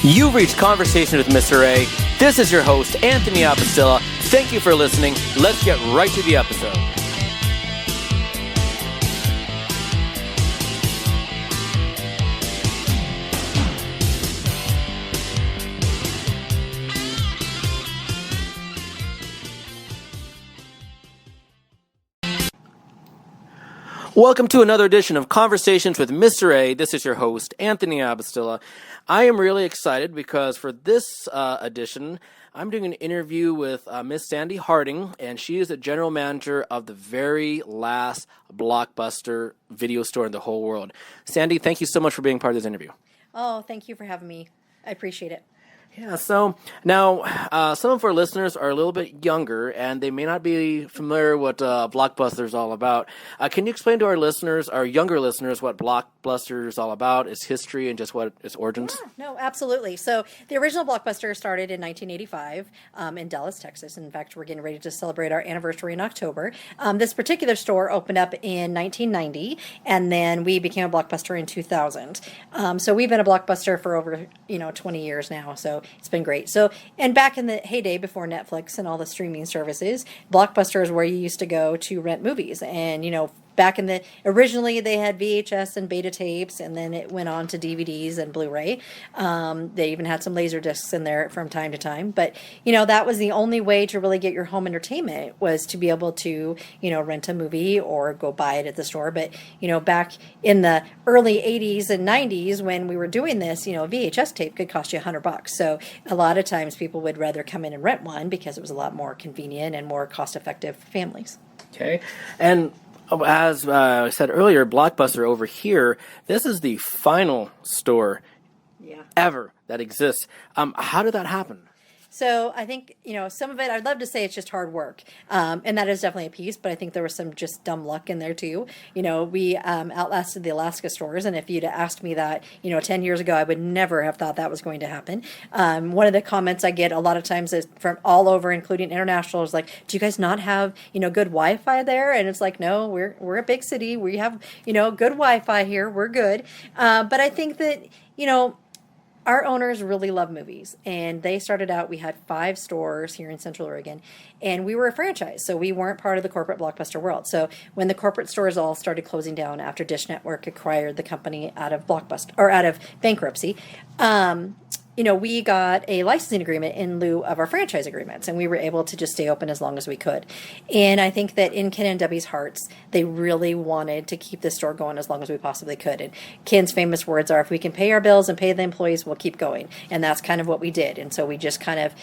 You've reached Conversation with Mr. A. This is your host, Anthony Abastilla. Thank you for listening. Let's get right to the episode. Welcome to another edition of Conversations with Mr. A. This is your host, Anthony Abastilla. I am really excited because for this edition, I'm doing an interview with Miss Sandi Harding, and she is the general manager of the very last Blockbuster video store in the whole world. Sandi, thank you so much for being part of this interview. Oh, thank you for having me. I appreciate it. Yeah, so now some of our listeners are a little bit younger, and they may not be familiar what Blockbuster is all about. Can you explain to our listeners, our younger listeners, what Blockbuster is all about, its history, and just what its origins? Yeah, no, absolutely. So the original Blockbuster started in 1985 in Dallas, Texas. In fact, we're getting ready to celebrate our anniversary in October. This particular store opened up in 1990, and then we became a Blockbuster in 2000. So we've been a Blockbuster for over 20 years now. So it's been great. So, and back in the heyday before Netflix and all the streaming services, Blockbuster is where you used to go to rent movies. And, back in originally they had VHS and beta tapes, and then it went on to DVDs and Blu-ray. They even had some laser discs in there from time to time. But, that was the only way to really get your home entertainment, was to be able to, rent a movie or go buy it at the store. But, back in the early 80s and 90s when we were doing this, a VHS tape could cost you $100. So a lot of times people would rather come in and rent one because it was a lot more convenient and more cost-effective for families. Okay. And as I said earlier, Blockbuster over here, this is the final store ever that exists. How did that happen? So I think, some of it, I'd love to say it's just hard work. And that is definitely a piece, but I think there was some just dumb luck in there too. We outlasted the Alaska stores. And if you'd asked me that, 10 years ago, I would never have thought that was going to happen. One of the comments I get a lot of times is from all over, including international, is like, do you guys not have, good Wi-Fi there? And it's like, no, we're a big city. We have, good Wi-Fi here. We're good. But I think that, our owners really love movies, and they started out, we had 5 stores here in Central Oregon, and we were a franchise, so we weren't part of the corporate Blockbuster world. So when the corporate stores all started closing down after Dish Network acquired the company out of Blockbuster, or out of bankruptcy, we got a licensing agreement in lieu of our franchise agreements, and we were able to just stay open as long as we could. And I think that in Ken and Debbie's hearts, they really wanted to keep the store going as long as we possibly could. And Ken's famous words are, if we can pay our bills and pay the employees, we'll keep going. And that's kind of what we did. And so we just kind of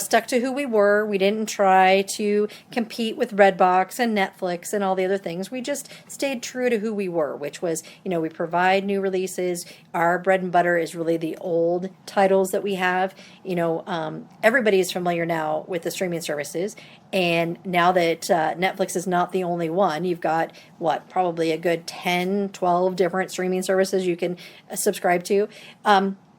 stuck to who we were. We didn't try to compete with Redbox and Netflix and all the other things. We just stayed true to who we were, which was, we provide new releases. Our bread and butter is really the old titles that we have. Everybody is familiar now with the streaming services. And now that Netflix is not the only one, you've got, probably a good 10, 12 different streaming services you can subscribe to.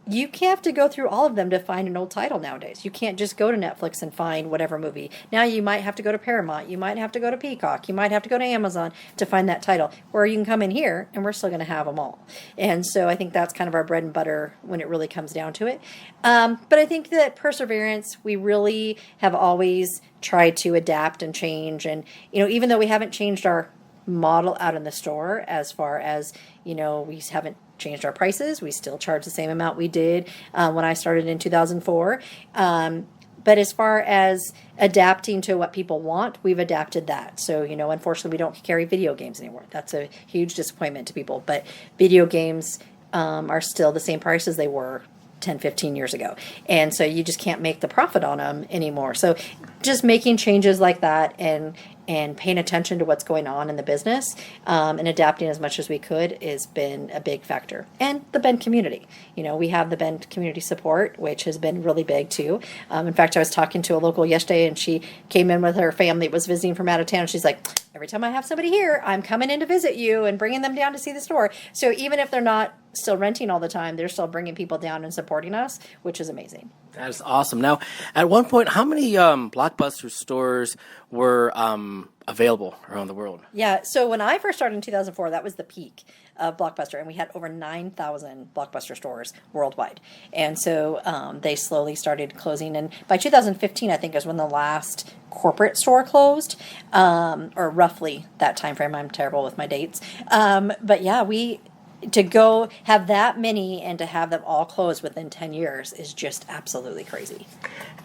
You can't have to go through all of them to find an old title nowadays. You can't just go to Netflix and find whatever movie. Now you might have to go to Paramount. You might have to go to Peacock. You might have to go to Amazon to find that title. Or you can come in here, and we're still going to have them all. And so I think that's kind of our bread and butter when it really comes down to it. But I think that perseverance, we really have always tried to adapt and change. And, even though we haven't changed our model out in the store as far as, we haven't changed our prices. We still charge the same amount we did when I started in 2004. But as far as adapting to what people want, we've adapted that. So, unfortunately, we don't carry video games anymore. That's a huge disappointment to people. But video games are still the same price as they were 10, 15 years ago. And so you just can't make the profit on them anymore. So just making changes like that and paying attention to what's going on in the business and adapting as much as we could has been a big factor. And the Bend community. We have the Bend community support, which has been really big too. In fact, I was talking to a local yesterday, and she came in with her family, was visiting from out of town. She's like, every time I have somebody here, I'm coming in to visit you and bringing them down to see the store. So even if they're not still renting all the time, they're still bringing people down and supporting us, which is amazing. That is awesome. Now, at one point, how many Blockbuster stores were available around the world? Yeah, so when I first started in 2004, that was the peak of Blockbuster, and we had over 9,000 Blockbuster stores worldwide. And so they slowly started closing. And by 2015, I think is when the last corporate store closed, or roughly that time frame. I'm terrible with my dates. But yeah, to go have that many and to have them all closed within 10 years is just absolutely crazy.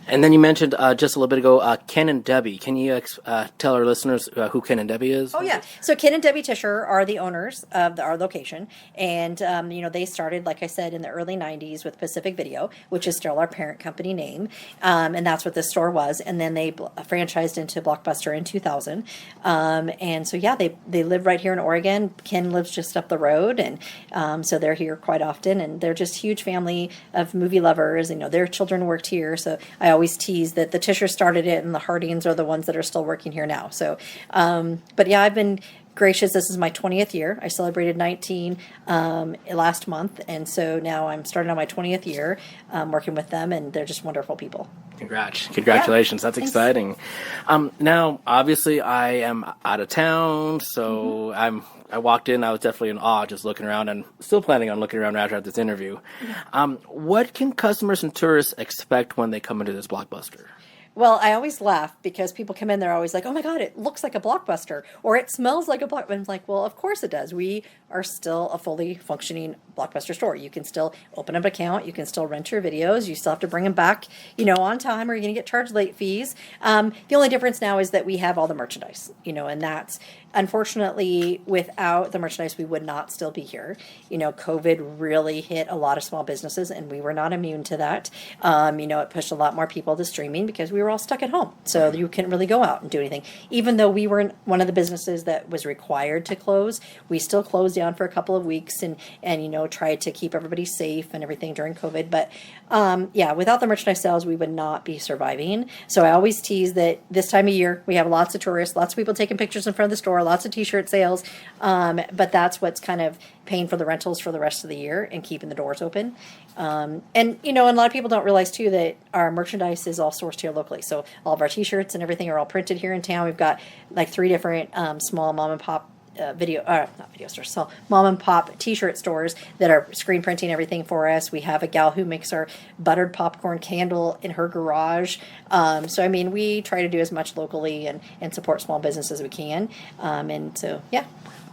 And then you mentioned just a little bit ago Ken and Debbie. Can you tell our listeners who Ken and Debbie is? Oh, yeah. So Ken and Debbie Tischer are the owners of our location. And, they started, like I said, in the early 90s with Pacific Video, which is still our parent company name. And that's what this store was. And then they franchised into Blockbuster in 2000. And so, yeah, they live right here in Oregon. Ken lives just up the road. And so they're here quite often. And they're just a huge family of movie lovers. Their children worked here. So I always tease that the Tischer started it and the Hardings are the ones that are still working here now. So, but yeah, I've been gracious. This is my 20th year. I celebrated 19 last month. And so now I'm starting on my 20th year working with them, and they're just wonderful people. Congratulations. Yeah, that's thanks. Exciting. Now, obviously, I am out of town, so I walked in. I was definitely in awe just looking around, and still planning on looking around after this interview. What can customers and tourists expect when they come into this Blockbuster? Well, I always laugh because people come in, they're always like, oh my God, it looks like a Blockbuster, or it smells like a Blockbuster. I'm like, well, of course it does. We are still a fully functioning Blockbuster store. You can still open up an account. You can still rent your videos. You still have to bring them back, on time, or you're going to get charged late fees. The only difference now is that we have all the merchandise, and that's, unfortunately, without the merchandise, we would not still be here. COVID really hit a lot of small businesses, and we were not immune to that. It pushed a lot more people to streaming because we were all stuck at home. So you couldn't really go out and do anything. Even though we were one of the businesses that was required to close, we still closed down for a couple of weeks and tried to keep everybody safe and everything during COVID. But without the merchandise sales, we would not be surviving. So I always tease that this time of year, we have lots of tourists, lots of people taking pictures in front of the store, lots of t-shirt sales. But that's what's kind of paying for the rentals for the rest of the year and keeping the doors open. And a lot of people don't realize too that our merchandise is all sourced here locally. So all of our t-shirts and everything are all printed here in town. We've got like 3 different small mom and pop mom and pop t-shirt stores that are screen printing everything for us. We have a gal who makes our buttered popcorn candle in her garage. We try to do as much locally and support small business as we can.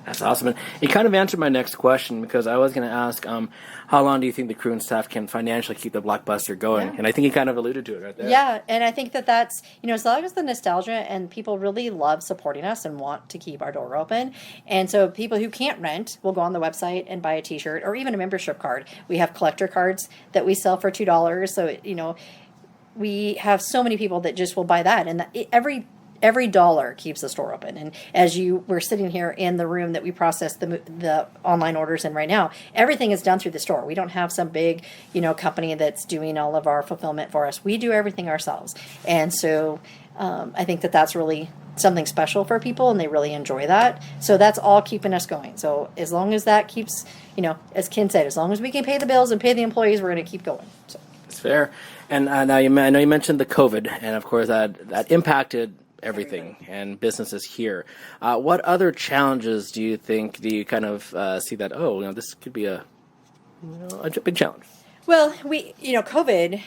That's awesome. And you kind of answered my next question, because I was going to ask, how long do you think the crew and staff can financially keep the Blockbuster going? Yeah. And I think you kind of alluded to it right there. Yeah, and I think that's, as long as the nostalgia and people really love supporting us and want to keep our door open. And so people who can't rent will go on the website and buy a t-shirt or even a membership card. We have collector cards that we sell for $2. So, we have so many people that just will buy that. And every dollar keeps the store open. And as we're sitting here in the room that we process the online orders in right now, everything is done through the store. We don't have some big, company that's doing all of our fulfillment for us. We do everything ourselves. And so I think that's really something special for people, and they really enjoy that. So that's all keeping us going. So as long as that keeps, as Ken said, as long as we can pay the bills and pay the employees, we're going to keep going. So it's fair. And now I know you mentioned the COVID, and of course that impacted everything and businesses here. What other challenges do you kind of see that, this could be a big challenge? Well, COVID,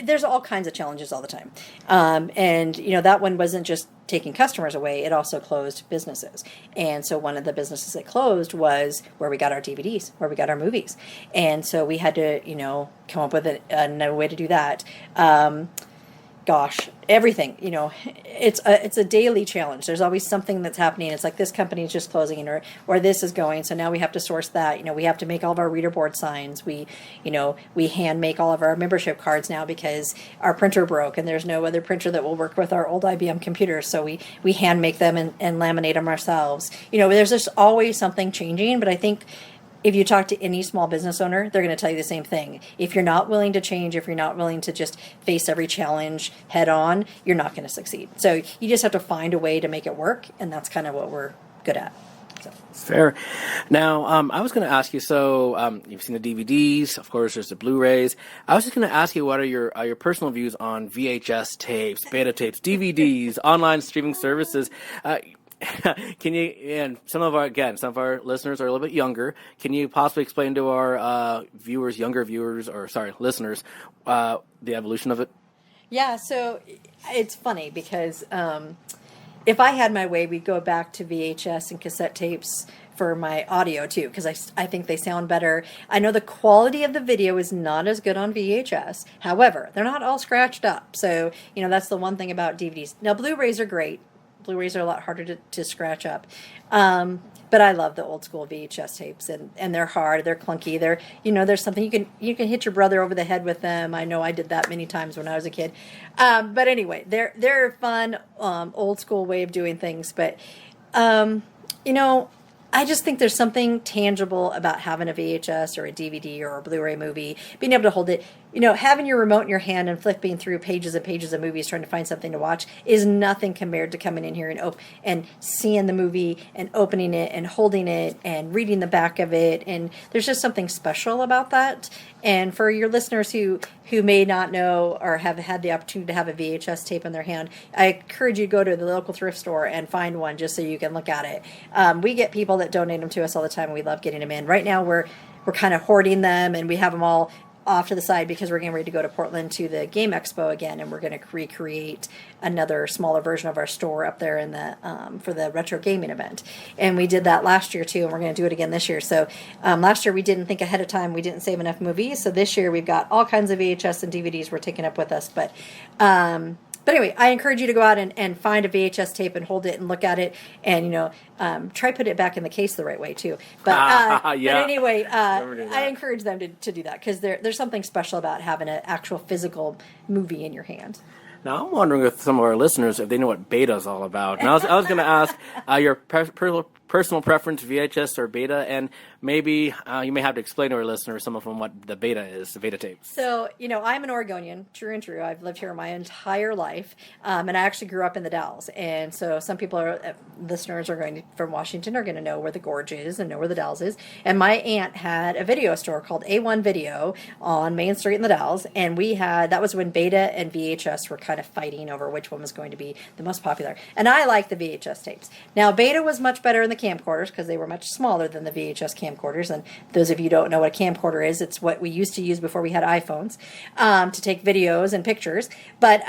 there's all kinds of challenges all the time. That one wasn't just taking customers away, it also closed businesses. And so one of the businesses that closed was where we got our DVDs, where we got our movies. And so we had to, come up with a way to do that. Everything, it's a daily challenge. There's always something that's happening. It's like this company is just closing, or this is going. So now we have to source that. We have to make all of our reader board signs. We hand make all of our membership cards now because our printer broke and there's no other printer that will work with our old IBM computers. So we hand make them and laminate them ourselves. There's just always something changing. But I think if you talk to any small business owner, they're going to tell you the same thing. If you're not willing to change, if you're not willing to just face every challenge head on, you're not going to succeed. So you just have to find a way to make it work, and that's kind of what we're good at. So. Fair. Now, I was going to ask you. So, you've seen the DVDs, of course. There's the Blu-rays. I was just going to ask you, what are your personal views on VHS tapes, beta tapes, DVDs, online streaming services? Can you? And some of our listeners are a little bit younger. Can you possibly explain to our younger viewers, or sorry, listeners, the evolution of it? Yeah. So it's funny because if I had my way, we'd go back to VHS and cassette tapes for my audio too, because I think they sound better. I know the quality of the video is not as good on VHS. However, they're not all scratched up. So, that's the one thing about DVDs. Now, Blu-rays are great. Blu-rays are a lot harder to scratch up. But I love the old school VHS tapes, and they're hard, they're clunky, there's something you can hit your brother over the head with them. I know I did that many times when I was a kid. But anyway, they're a fun, old school way of doing things. But, I just think there's something tangible about having a VHS or a DVD or a Blu-ray movie, being able to hold it. Having your remote in your hand and flipping through pages and pages of movies trying to find something to watch is nothing compared to coming in here and seeing the movie and opening it and holding it and reading the back of it. And there's just something special about that. And for your listeners who may not know or have had the opportunity to have a VHS tape in their hand, I encourage you to go to the local thrift store and find one just so you can look at it. We get people that donate them to us all the time, and we love getting them in. Right now we're kind of hoarding them, and we have them all off to the side because we're getting ready to go to Portland to the Game Expo again, and we're going to recreate another smaller version of our store up there in the for the retro gaming event. And we did that last year too, and we're going to do it again this year. So last year we didn't think ahead of time, we didn't save enough movies, so this year we've got all kinds of VHS and DVDs we're taking up with us. But anyway, I encourage you to go out and find a VHS tape and hold it and look at it, and try put it back in the case the right way too. But but anyway, I encourage them to do that, because there's something special about having an actual physical movie in your hand. Now, I'm wondering if some of our listeners, if they know what beta is all about. And I was going to ask your personal preference, VHS or beta, and maybe you may have to explain to our listeners, some of them, what the beta is, the beta tape. So, I'm an Oregonian, true and true. I've lived here my entire life, and I actually grew up in the Dalles. And so some listeners from Washington are going to know where the Gorge is and know where the Dalles is. And my aunt had a video store called A1 Video on Main Street in the Dalles, and that was when beta and VHS were kind of fighting over which one was going to be the most popular. And I like the VHS tapes. Now, beta was much better in the camcorders because they were much smaller than the VHS camcorders. And those of you who don't know what a camcorder is, it's what we used to use before we had iPhones to take videos and pictures. But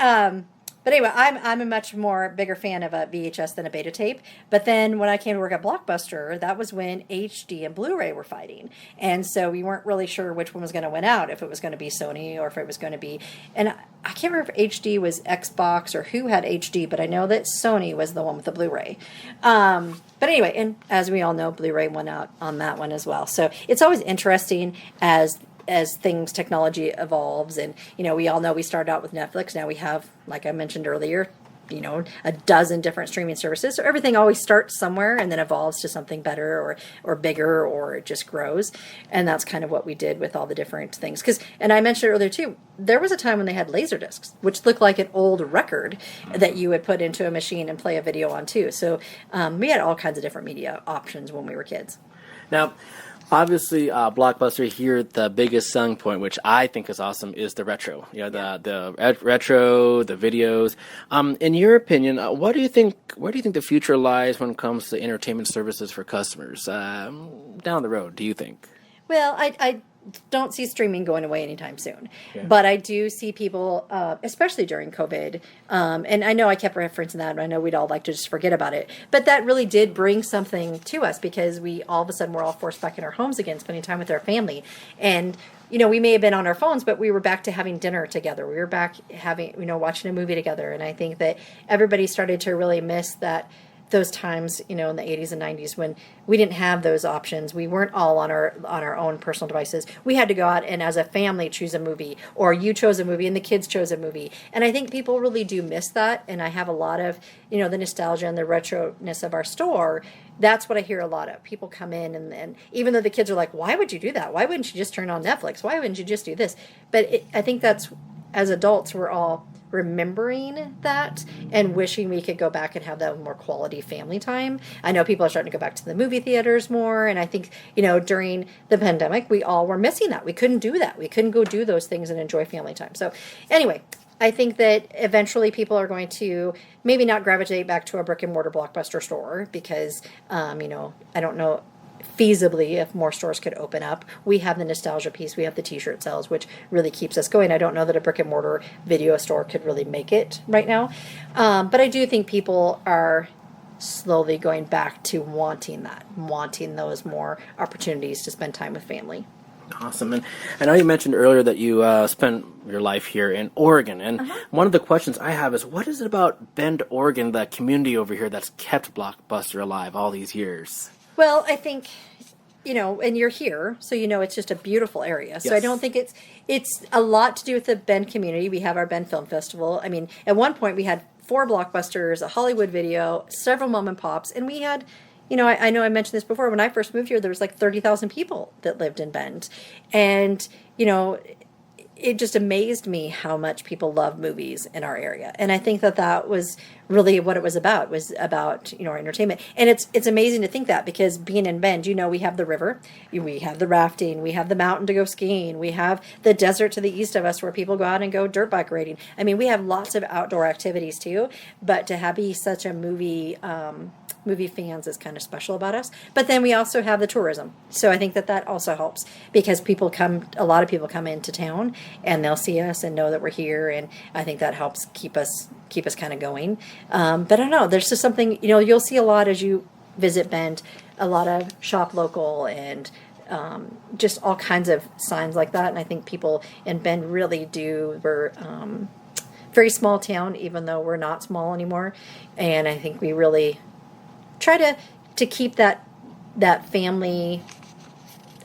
anyway, I'm a much more bigger fan of a VHS than a beta tape. But then when I came to work at Blockbuster, that was when HD and Blu-ray were fighting. And so we weren't really sure which one was going to win out, if it was going to be Sony or if it was going to be... And I can't remember if HD was Xbox or who had HD, but I know that Sony was the one with the Blu-ray. But anyway, and as we all know, Blu-ray won out on that one as well. So it's always interesting as technology evolves, and we all know we started out with Netflix. Now we have, like I mentioned earlier, a dozen different streaming services. So everything always starts somewhere and then evolves to something better or bigger, or it just grows. And that's kind of what we did with all the different things. And I mentioned earlier too, there was a time when they had laser discs, which looked like an old record that you would put into a machine and play a video on too. So we had all kinds of different media options when we were kids. Now, obviously, Blockbuster here, the biggest selling point, which I think is awesome, is the retro. The retro, the videos. In your opinion, where do you think the future lies when it comes to entertainment services for customers down the road? Do you think? Well, I don't see streaming going away anytime soon. Yeah. But I do see people, especially during COVID, and I know I kept referencing that, and I know we'd all like to just forget about it, but that really did bring something to us, because we all of a sudden were all forced back in our homes again, spending time with our family. And we may have been on our phones, but we were back to having dinner together. We were back having, watching a movie together. And I think that everybody started to really miss those times, in the 80s and 90s when we didn't have those options. We weren't all on our own personal devices. We had to go out and as a family choose a movie, or you chose a movie and the kids chose a movie. And I think people really do miss that. And I have a lot of, the nostalgia and the retroness of our store. That's what I hear a lot of. People come in and even though the kids are like, why would you do that? Why wouldn't you just turn on Netflix? Why wouldn't you just do this? But I think that's as adults, we're all remembering that and wishing we could go back and have that more quality family time. I know people are starting to go back to the movie theaters more, and I think, during the pandemic, we all were missing that. We couldn't do that. We couldn't go do those things and enjoy family time. So anyway, I think that eventually people are going to maybe not gravitate back to a brick and mortar Blockbuster store because, I don't know feasibly if more stores could open up. We have the nostalgia piece. We have the t-shirt sales, which really keeps us going. I don't know that a brick and mortar video store could really make it right now. But I do think people are slowly going back to wanting those more opportunities to spend time with family. Awesome. And I know you mentioned earlier that you spent your life here in Oregon. And one of the questions I have is, what is it about Bend, Oregon, the community over here, that's kept Blockbuster alive all these years? Well, I think, and you're here, so it's just a beautiful area. So Yes. I don't think it's a lot to do with the Bend community. We have our Bend Film Festival. I mean, at one point we had 4 Blockbusters, a Hollywood Video, several mom and pops, and we had, I know I mentioned this before. When I first moved here, there was like 30,000 people that lived in Bend, and it just amazed me how much people love movies in our area. And I think that was really what it was about. It was about, our entertainment. And it's amazing to think that, because being in Bend, we have the river, we have the rafting, we have the mountain to go skiing, we have the desert to the east of us where people go out and go dirt bike riding. I mean, we have lots of outdoor activities too, but to be such a movie fans is kind of special about us. But then we also have the tourism. So I think that also helps, because a lot of people come into town and they'll see us and know that we're here. And I think that helps keep us kind of going. But I don't know, there's just something, you'll see a lot as you visit Bend, a lot of shop local and just all kinds of signs like that. And I think people in Bend really we're very small town, even though we're not small anymore. And I think we really try to keep that family,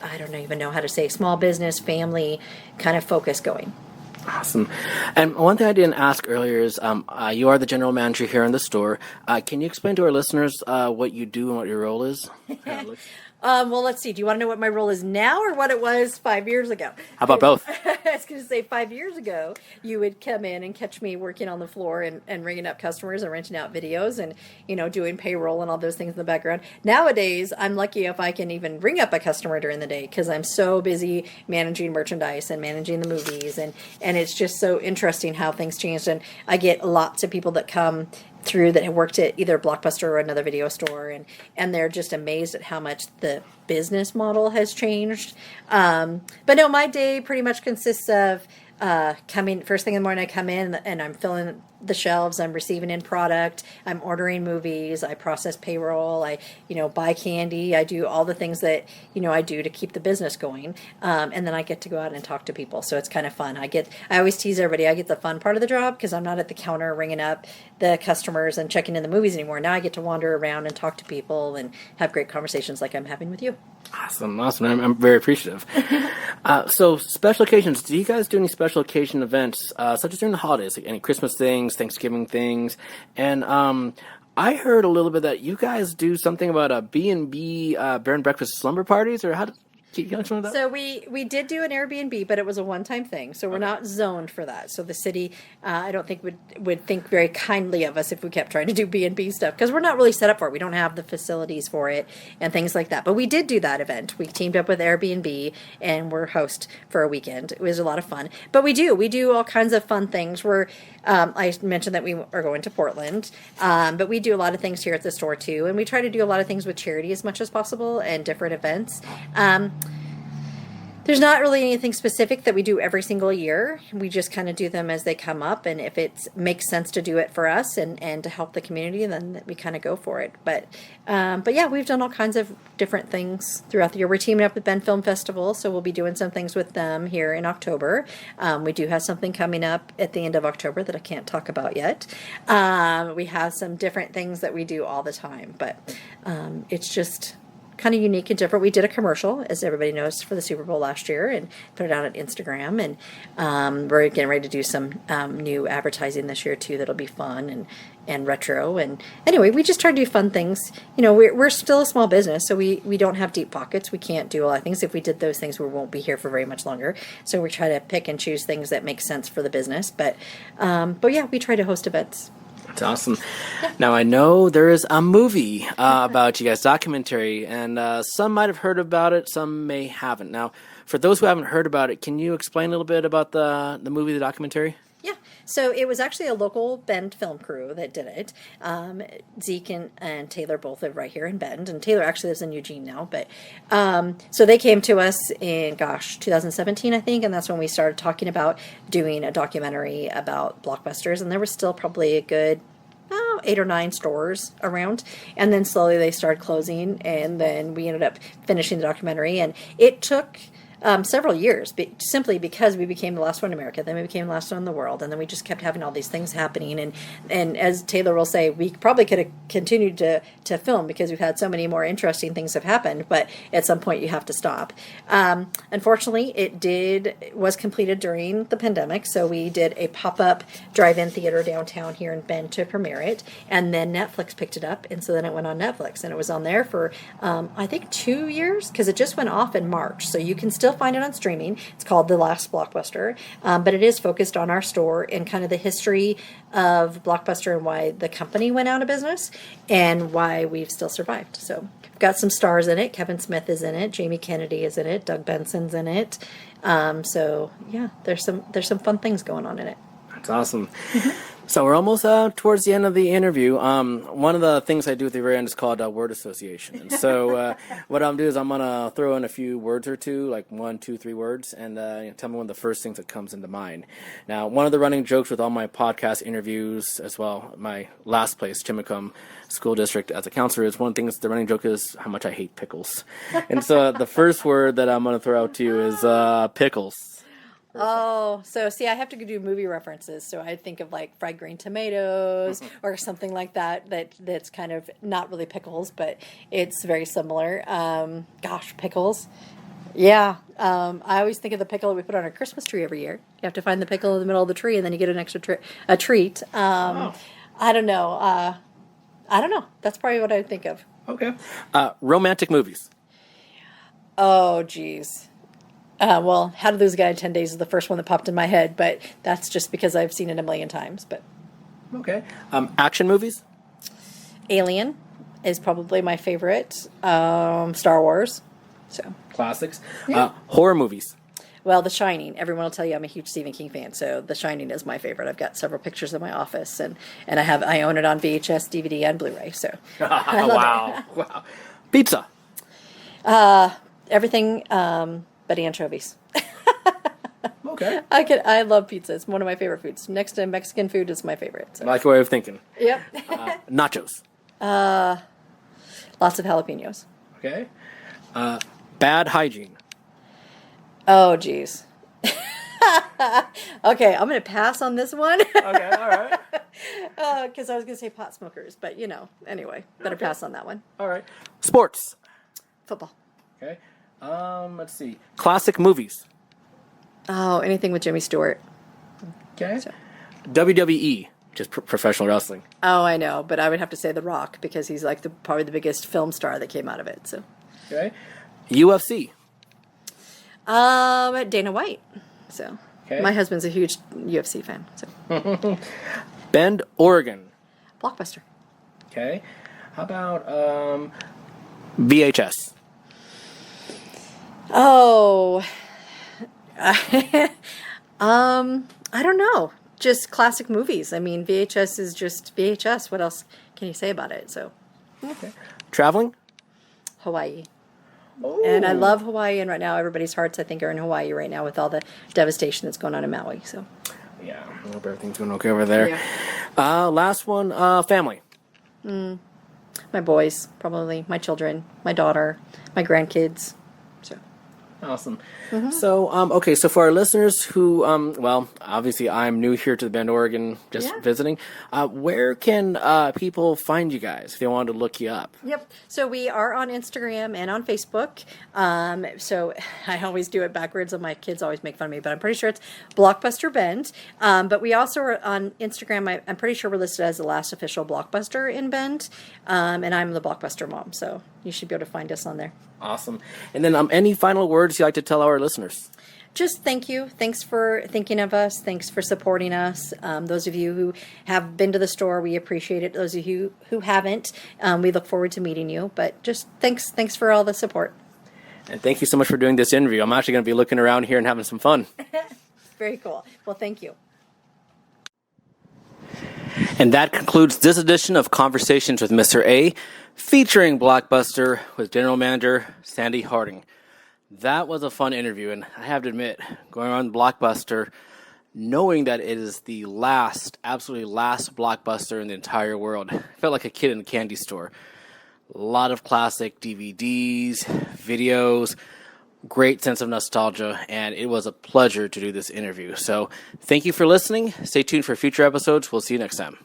I don't even know how to say, small business family kind of focus going. Awesome. And one thing I didn't ask earlier is, you are the general manager here in the store. Can you explain to our listeners what you do and what your role is? Well, let's see. Do you want to know what my role is now or what it was 5 years ago? How about both? I was going to say 5 years ago, you would come in and catch me working on the floor and ringing up customers and renting out videos and, doing payroll and all those things in the background. Nowadays, I'm lucky if I can even ring up a customer during the day, because I'm so busy managing merchandise and managing the movies. And it's just so interesting how things changed. And I get lots of people that come through that have worked at either Blockbuster or another video store, and they're just amazed at how much the business model has changed. But no, my day pretty much consists of coming first thing in the morning. I come in and I'm filling the shelves, I'm receiving in product, I'm ordering movies, I process payroll, I buy candy, I do all the things that I do to keep the business going, and then I get to go out and talk to people. So it's kind of fun. I always tease everybody, I get the fun part of the job, because I'm not at the counter ringing up the customers and checking in the movies anymore. Now I get to wander around and talk to people and have great conversations like I'm having with you. Awesome. I'm very appreciative. So special occasions, do you guys do any special occasion events, such as during the holidays, like any Christmas things, Thanksgiving things? And I heard a little bit that you guys do something about a B&B bed and breakfast slumber parties, or how? Can you explain that? So we did do an Airbnb, but it was a one-time thing. So we're not zoned for that. So the city, I don't think would think very kindly of us if we kept trying to do B&B stuff, because we're not really set up for it. We don't have the facilities for it and things like that. But we did do that event. We teamed up with Airbnb and we're host for a weekend. It was a lot of fun. But we do all kinds of fun things. I mentioned that we are going to Portland, but we do a lot of things here at the store too. And we try to do a lot of things with charity as much as possible and different events. There's not really anything specific that we do every single year. We just kind of do them as they come up, and if it makes sense to do it for us and to help the community, then we kind of go for it. But yeah, we've done all kinds of different things throughout the year. We're teaming up with Bend Film Festival, so we'll be doing some things with them here in October. We do have something coming up at the end of October that I can't talk about yet. We have some different things that we do all the time, but it's just kind of unique and different. We did a commercial, as everybody knows, for the Super Bowl last year and put it out on Instagram. And we're getting ready to do some new advertising this year, too, that'll be fun and retro. And anyway, we just try to do fun things. You know, we're still a small business, so we don't have deep pockets. We can't do a lot of things. If we did those things, we won't be here for very much longer. So we try to pick and choose things that make sense for the business. But yeah, we try to host events. That's awesome. Now, I know there is a movie about you guys, documentary, and some might have heard about it, some may haven't. Now, for those who haven't heard about it, can you explain a little bit about the movie, the documentary? Yeah, so it was actually a local Bend film crew that did it. Zeke and Taylor both live right here in Bend, and Taylor actually lives in Eugene now. But so they came to us in 2017, I think, and that's when we started talking about doing a documentary about Blockbusters, and there was still probably a good 8 or 9 stores around, and then slowly they started closing, and then we ended up finishing the documentary, and it took several years, simply because we became the last one in America, then we became the last one in the world, and then we just kept having all these things happening. And as Taylor will say, we probably could have continued to film because we've had so many more interesting things have happened, but at some point you have to stop. Unfortunately, was completed during the pandemic, so we did a pop-up drive-in theater downtown here in Bend to premiere it, and then Netflix picked it up, and so then it went on Netflix, and it was on there for, I think, 2 years, because it just went off in March, so you can still find it on streaming. It's called The Last Blockbuster, but it is focused on our store and kind of the history of Blockbuster and why the company went out of business and why we've still survived. So we've got some stars in it. Kevin Smith is in it. Jamie Kennedy is in it. Doug Benson's in it. So yeah, there's some fun things going on in it. That's awesome. So we're almost towards the end of the interview. One of the things I do at the very end is called word association. And so what I'm doing is I'm going to throw in a few words or two, like 1, 2, 3 words, and tell me one of the first things that comes into mind. Now, one of the running jokes with all my podcast interviews as well, my last place, Chimicum School District as a counselor, is one thing the running joke is how much I hate pickles. And so the first word that I'm going to throw out to you is pickles. Oh, so see, I have to do movie references. So I think of like fried green tomatoes or something like that's kind of not really pickles, but it's very similar. Pickles. Yeah. I always think of the pickle that we put on our Christmas tree every year. You have to find the pickle in the middle of the tree, and then you get an extra a treat. I don't know. That's probably what I would think of. Okay. Romantic movies. Oh, geez. Well, How to Lose a Guy in 10 Days is the first one that popped in my head, but that's just because I've seen it a million times. But okay. Action movies? Alien is probably my favorite. Star Wars. So classics. Yeah. Horror movies? Well, The Shining. Everyone will tell you I'm a huge Stephen King fan, so The Shining is my favorite. I've got several pictures in my office, and I own it on VHS, DVD, and Blu-ray. So wow. Pizza? Everything but anchovies. Okay. I love pizza. It's one of my favorite foods. Next to Mexican food is my favorite. So. I like your way of thinking. Yep. Nachos? Lots of jalapenos. Okay. Bad hygiene? Oh, geez. Okay, I'm going to pass on this one. Okay, all right. Because I was going to say pot smokers, but anyway, better pass on that one. All right. Sports? Football. Okay. Let's see. Classic movies? Oh, anything with Jimmy Stewart. Okay. So. WWE, just professional wrestling. Oh, I know, but I would have to say The Rock because he's like probably the biggest film star that came out of it. So. Okay. UFC? Dana White. So. Okay. My husband's a huge UFC fan. So. Bend, Oregon? Blockbuster. Okay. How about VHS? Oh, I don't know. Just classic movies. I mean, VHS is just VHS. What else can you say about it? So, okay. Traveling? Hawaii. Oh. And I love Hawaii, and right now everybody's hearts, I think, are in Hawaii right now with all the devastation that's going on in Maui. So, yeah, I hope everything's going okay over there. Yeah. Last one, family. My boys, probably my children, my daughter, my grandkids. So, Awesome. So, okay, so for our listeners who, well, obviously I'm new here to the Bend, Oregon, just visiting. Where can people find you guys if they wanted to look you up? Yep. So we are on Instagram and on Facebook. So I always do it backwards, and my kids always make fun of me, but I'm pretty sure it's Blockbuster Bend. But we also are on Instagram. I'm pretty sure we're listed as the last official Blockbuster in Bend, and I'm the Blockbuster mom. So you should be able to find us on there. Awesome. And then any final words you'd like to tell our listeners? Just thank you. Thanks for thinking of us. Thanks for supporting us. Those of you who have been to the store, we appreciate it. Those of you who haven't, we look forward to meeting you. But just thanks for all the support. And thank you so much for doing this interview. I'm actually going to be looking around here and having some fun. Very cool. Well, thank you. And that concludes this edition of Conversations with Mr. A, featuring Blockbuster with General Manager Sandi Harding. That was a fun interview, and I have to admit, going on Blockbuster, knowing that it is the absolutely last Blockbuster in the entire world, I felt like a kid in a candy store. A lot of classic DVDs, videos, great sense of nostalgia, and it was a pleasure to do this interview. So thank you for listening. Stay tuned for future episodes. We'll see you next time.